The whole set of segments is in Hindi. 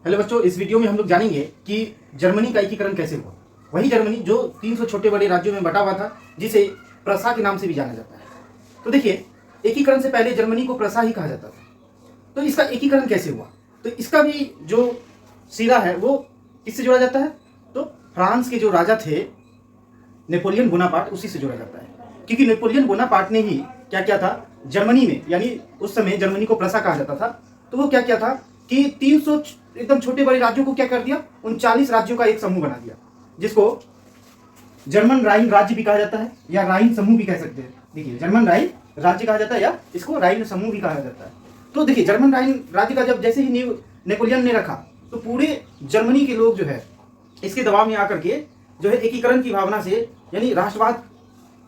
हेलो बच्चों, इस वीडियो में हम लोग जानेंगे कि जर्मनी का एकीकरण कैसे हुआ। वही जर्मनी जो 300 छोटे बड़े राज्यों में बटा हुआ था, जिसे प्रसा के नाम से भी जाना जाता है। तो देखिए, एकीकरण से पहले जर्मनी को प्रसा ही कहा जाता था। तो इसका एकीकरण कैसे हुआ, तो इसका भी जो सिरा है वो किससे जोड़ा जाता है, तो फ्रांस के जो राजा थे नेपोलियन बोनापार्ट, उसी से जोड़ा जाता है। क्योंकि नेपोलियन बोनापार्ट ने ही क्या किया था जर्मनी में, यानी उस समय जर्मनी को प्रसा कहा जाता था। तो वो क्या किया था कि 300 एकदम छोटे बड़े राज्यों को क्या कर दिया, 39 राज्यों का एक समूह बना दिया, जिसको जर्मन राइन राज्य भी कहा जाता है या राइन समूह भी कह सकते हैं। देखिए, जर्मन राइन राज्य कहा जाता है या इसको राइन समूह भी कहा जाता है। तो देखिए, जर्मन राइन राज्य का जब जैसे ही नेपोलियन ने रखा, तो पूरे जर्मनी के लोग जो है इसके दबाव में आकर के जो है एकीकरण की भावना से, यानी राष्ट्रवाद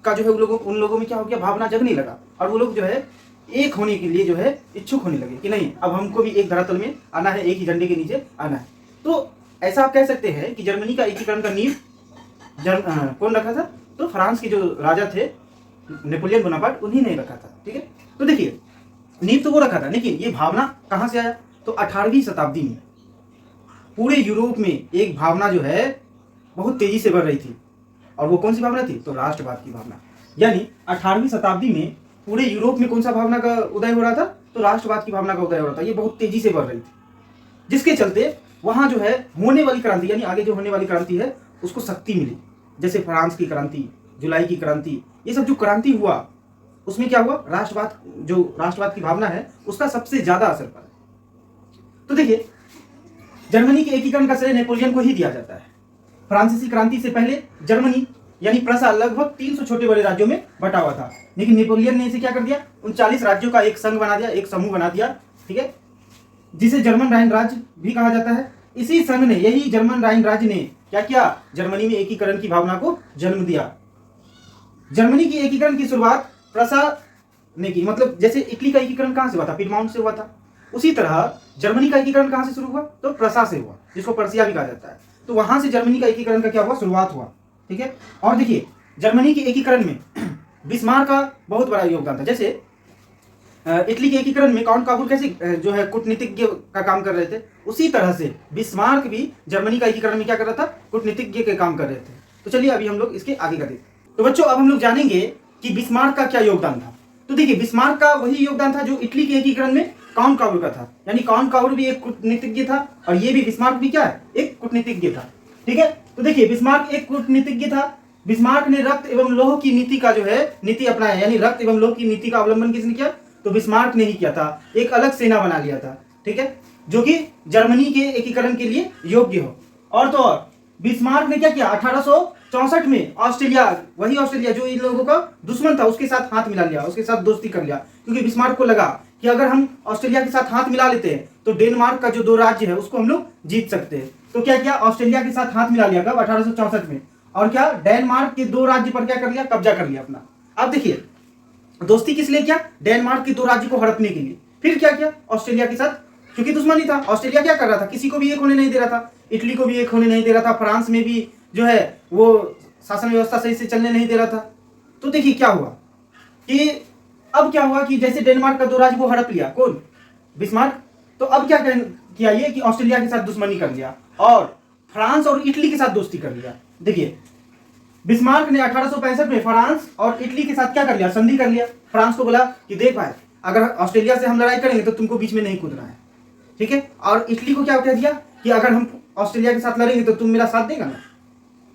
का जो है उन लोगों में क्या हो गया, भावना जगने लगा। और वो लोग जो है एक होने के लिए जो है इच्छुक होने लगे कि नहीं, अब हमको भी एक धरातल में आना है, एक ही झंडे के नीचे आना है। तो ऐसा आप कह सकते हैं कि जर्मनी का एकीकरण का नींव कौन रखा था, तो फ्रांस के जो राजा थे नेपोलियन बोनापार्ट, उन्हीं ने रखा था। ठीक है, तो देखिए नींव तो वो रखा था, लेकिन ये भावना कहाँ से आया, तो 18वीं शताब्दी में पूरे यूरोप में एक भावना जो है बहुत तेजी से बढ़ रही थी। और वो कौन सी भावना थी, तो राष्ट्रवाद की भावना। यानी 18वीं शताब्दी में पूरे यूरोप में कौन सा भावना का उदय हो रहा था, तो राष्ट्रवाद की भावना का उदय हो रहा था। ये बहुत तेजी से बढ़ रही थी, जिसके चलते वहां जो है होने वाली क्रांति, यानी आगे जो होने वाली क्रांति है उसको शक्ति मिली। जैसे फ्रांस की क्रांति, जुलाई की क्रांति, ये सब जो क्रांति हुआ उसमें क्या हुआ, राष्ट्रवाद की भावना है उसका सबसे ज्यादा असर पड़ा। तो देखिए, जर्मनी के एकीकरण का श्रेय नेपोलियन को ही दिया जाता है। फ्रांसीसी क्रांति से पहले जर्मनी यानी प्रसा लगभग 300 छोटे बड़े राज्यों में बटा हुआ था, लेकिन नेपोलियन ने इसे क्या कर दिया, 39 राज्यों का एक संघ बना दिया, एक समूह बना दिया। ठीक है, जिसे जर्मन राइन राज्य भी कहा जाता है। इसी संघ ने, यही जर्मन राइन राज्य ने क्या किया, जर्मनी में एकीकरण की भावना को जन्म दिया। जर्मनी की एकीकरण की शुरुआत प्रसा ने की, मतलब जैसे इटली का एकीकरण कहां से हुआ था, पिडमाउंट से हुआ था, उसी तरह जर्मनी का एकीकरण कहां से शुरू हुआ, तो प्रसा से हुआ, जिसको पर्सिया भी कहा जाता है। तो वहां से जर्मनी का एकीकरण का क्या हुआ, शुरुआत हुआ। ठीक है, और देखिए जर्मनी के एकीकरण में बिस्मार्क का बहुत बड़ा योगदान था। जैसे इटली के एकीकरण में काउंट काबूल कैसे जो है कूटनीतिज्ञ का काम कर रहे थे, उसी तरह से बिस्मार्क भी जर्मनी का एकीकरण में क्या कर रहा था, कूटनीतिज्ञ के काम कर रहे थे। तो चलिए अभी हम लोग इसके आगे का देखते। तो बच्चों, अब हम लोग जानेंगे कि बिस्मार्क का क्या योगदान था। तो देखिए, बिस्मार्क का वही योगदान था जो इटली के एकीकरण में काउंट काबूल का था। यानी काउंट काबूल भी एक कूटनीतिज्ञ था और ये भी बिस्मार्क भी क्या है, एक कूटनीतिज्ञ था। ठीक है, तो देखिए बिस्मार्क एक कूटनीतिज्ञ था। बिस्मार्क ने रक्त एवं लौह की नीति का जो है नीति अपनाया, यानी रक्त एवं लौह की नीति का अवलंबन किसने किया, तो बिस्मार्क ने ही किया था। एक अलग सेना बना लिया था, ठीक है, जो कि जर्मनी के एकीकरण के लिए योग्य हो। और तो और बिस्मार्क ने क्या किया, 1864 में ऑस्ट्रेलिया, वही ऑस्ट्रेलिया जो इन लोगों का दुश्मन था, उसके साथ हाथ मिला लिया, उसके साथ दोस्ती कर लिया। क्योंकि बिस्मार्क को लगा कि अगर हम ऑस्ट्रेलिया के साथ हाथ मिला लेते हैं तो डेनमार्क का जो 2 राज्य है उसको हम लोग जीत सकते हैं। तो क्या किया, ऑस्ट्रेलिया के साथ हाथ मिला लिया कब, 1864 में। और क्या, डेनमार्क के 2 राज्य पर क्या कर लिया, कब्जा कर लिया अपना। अब देखिए, दोस्ती किस लिए किया, डेनमार्क के 2 राज्य को हड़पने के लिए। फिर क्या किया, ऑस्ट्रेलिया के साथ, क्योंकि दुश्मनी था, ऑस्ट्रेलिया क्या कर रहा था, किसी को भी एक होने नहीं दे रहा था, इटली को भी एक होने नहीं दे रहा था, फ्रांस में भी जो है वो शासन व्यवस्था सही से चलने नहीं दे रहा था। तो देखिए क्या हुआ कि अब क्या हुआ कि जैसे डेनमार्क का 2 राज्य को हड़प लिया, कौन, बिस्मार्क। तो अब क्या किया ये कि ऑस्ट्रेलिया के साथ दुश्मनी कर लिया और फ्रांस और इटली के साथ दोस्ती कर लिया। देखिए, बिस्मार्क ने 1865 में फ्रांस और इटली के साथ क्या कर लिया, संधि कर लिया। फ्रांस को बोला कि देख भाई, अगर ऑस्ट्रेलिया से हम लड़ाई करेंगे तो तुमको बीच में नहीं कूदना है। ठीक है, और इटली को क्या कह दिया कि अगर हम ऑस्ट्रेलिया के साथ लड़ेंगे तो तुम मेरा साथ देगा ना,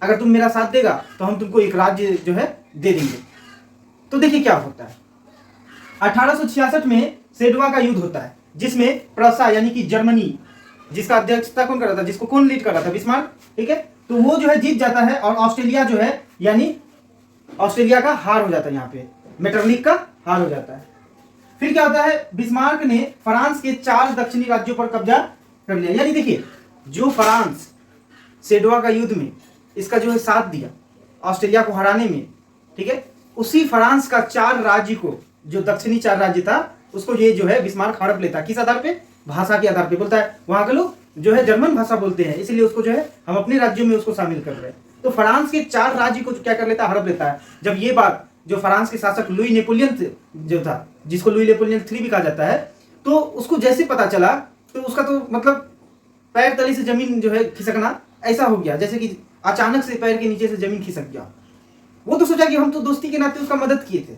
अगर तुम मेरा साथ देगा तो हम तुमको एक राज्य जो है दे देंगे। तो देखिए क्या होता है, 1866 में सेडवा का युद्ध होता है, जिसमें प्रसा यानी कि जर्मनी, जिसका अध्यक्षता कौन कर रहा था, जिसको कौन लीड कर रहा था, बिस्मार्क। ठीक है, तो वो जो है जीत जाता है और ऑस्ट्रेलिया जो है, यानी ऑस्ट्रेलिया का हार हो जाता है, यहाँ पे मेटरनिक का हार हो जाता है। फिर क्या होता है, बिस्मार्क ने फ्रांस के 4 दक्षिणी राज्यों पर कब्जा कर लिया। यानी देखिए, जो फ्रांस सेडवा का युद्ध में इसका जो है साथ दिया ऑस्ट्रेलिया को हराने में, ठीक है, उसी फ्रांस का 4 राज्य को, जो दक्षिणी 4 राज्य था, उसको ये जो है बिस्मार्क हड़प लेता। किस आधार पे, भाषा के आधार पे। बोलता है वहां के लोग जो है जर्मन भाषा बोलते हैं, इसलिए उसको जो है हम अपने राज्यों में उसको शामिल कर रहे हैं। तो फ्रांस के 4 राज्य को क्या कर लेता है, हड़प लेता है। जब ये बात जो फ्रांस के शासक लुई नेपोलियन जो था, जिसको लुई नेपोलियन III भी कहा जाता है, तो उसको जैसे पता चला तो उसका तो मतलब पैर तले से जमीन जो है खिसकना ऐसा हो गया, जैसे कि अचानक से पैर के नीचे से जमीन खिसक गया। वो तो सोचा कि हम तो दोस्ती के नाते उसका मदद किए थे,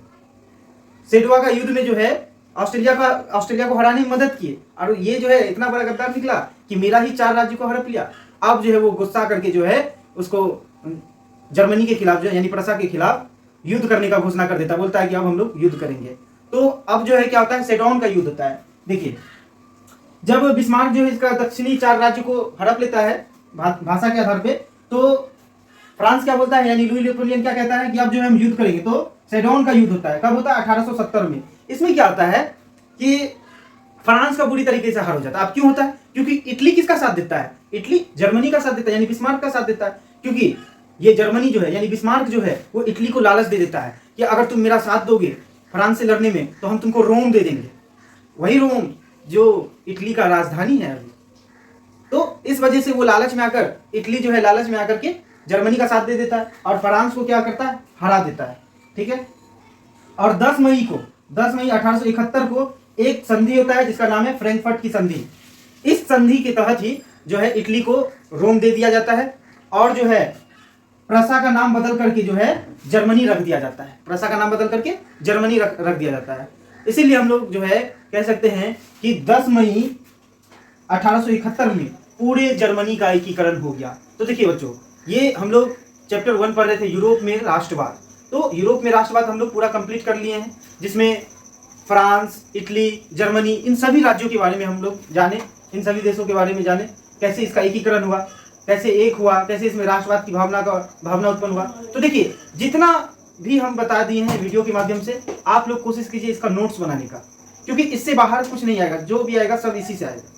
सेडवा का युद्ध में जो है ऑस्ट्रेलिया को हराने में मदद किए, और ये जो है इतना बड़ा गद्दार निकला कि मेरा ही 4 राज्य को हड़प लिया। अब जो है वो गुस्सा करके जो है उसको जर्मनी के खिलाफ जो है यानी प्रसा के खिलाफ युद्ध करने का घोषणा कर देता, बोलता है कि अब हम लोग युद्ध करेंगे। तो अब जो है क्या होता है, सेडोन का युद्ध होता है। देखिए, जब बिस्मार्क जो है इसका दक्षिणी 4 राज्य को हड़प लेता है भाषा के आधार पे, तो फ्रांस क्या बोलता है, यानी लुई नेपोलियन क्या कहता है कि अब जो है हम युद्ध करेंगे। तो सेडोन का युद्ध होता है, कब होता है, 1870 में। इसमें क्या होता है कि फ्रांस का बुरी तरीके से हार हो जाता है। अब क्यों होता है, क्योंकि इटली किसका साथ देता है, इटली जर्मनी का साथ देता है, यानी बिस्मार्क का साथ देता है। क्योंकि ये जर्मनी जो है यानी बिस्मार्क जो है वो इटली को लालच दे देता है कि अगर तुम मेरा साथ दोगे फ्रांस से लड़ने में तो हम तुमको रोम दे देंगे, वही रोम जो इटली का राजधानी है अभी। तो इस वजह से वो लालच में आकर, इटली जो है लालच में आकर के जर्मनी का साथ दे देता है और फ्रांस को क्या करता है, हरा देता है। ठीक है, और 10 मई 1871 को एक संधि होता है जिसका नाम है फ्रैंकफर्ट की संधि। इस संधि के तहत ही जो है इटली को रोम दे दिया जाता है और जो है प्रसा का नाम बदल करके जो है जर्मनी रख दिया जाता है। प्रसा का नाम बदल करके जर्मनी रख दिया जाता है। इसीलिए हम लोग जो है कह सकते हैं कि 10 मई 1871 में पूरे जर्मनी का एकीकरण हो गया। तो देखिए बच्चों, ये हम लोग चैप्टर 1 पढ़ रहे थे, यूरोप में राष्ट्रवाद। तो यूरोप में राष्ट्रवाद हम लोग पूरा कंप्लीट कर लिए हैं, जिसमें फ्रांस, इटली, जर्मनी, इन सभी राज्यों के बारे में हम लोग जाने, इन सभी देशों के बारे में जाने, कैसे इसका एकीकरण हुआ, कैसे एक हुआ, कैसे इसमें राष्ट्रवाद की भावना उत्पन्न हुआ। तो देखिए, जितना भी हम बता दिए हैं वीडियो के माध्यम से, आप लोग कोशिश कीजिए इसका नोट्स बनाने का, क्योंकि इससे बाहर कुछ नहीं आएगा, जो भी आएगा सब इसी से आएगा।